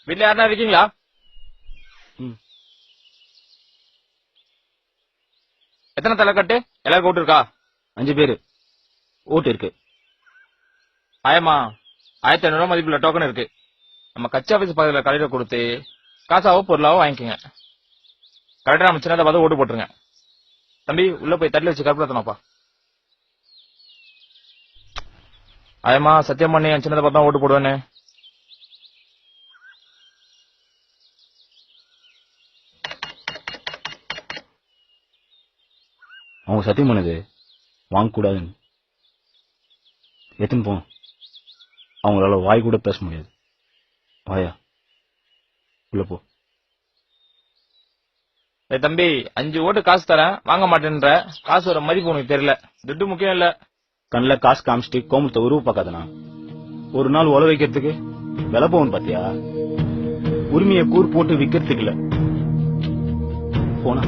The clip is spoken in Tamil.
வீட்டுல யாருன்னா இருக்கீங்களா? எத்தனை தலைக்கட்டு? எல்லாருக்கும் ஓட்டு இருக்கா? 5 பேரு ஓட்டு இருக்கு. ஆயமா 1500 மதிப்புள்ள டோக்கன் இருக்கு. நம்ம கட்சி ஆபீஸ் பக்கத்துல கடையில கொடுத்து காசாவோ பொருளாவோ வாங்கிக்கோங்க. கரெக்டா நம்ம சின்னதை பார்த்து ஓட்டு போட்டுருங்க. தம்பி உள்ள போய் தட்டில வச்சு கருப்புலத்தனப்பா. ஆயமா சத்தியம் பண்ணி என் சின்னதை பார்த்தா ஓட்டு போடுவேன்னு. அவங்க சத்தியம் பண்ணது வாங்க கூடாதுன்னு. எத்தனை போனோம் அவங்களால வாய் கூட பேச முடியாது. வாயா உள்ள போ. தம்பி 5 ஓட்டு காசு தரேன் வாங்க மாட்டேன்ற. காசு வர மதிப்பு உனக்கு தெரியல. துட்டு முக்கியம் இல்ல. கண்ணில் காசு காமிச்சிட்டு கோமத்தை உருவ பார்க்காதனா. ஒரு நாள் உழ வைக்கிறதுக்கு விலை போவன் பாத்தியா. உரிமையை கூறு போட்டு விக்கிறதுக்கு இல்ல. போனா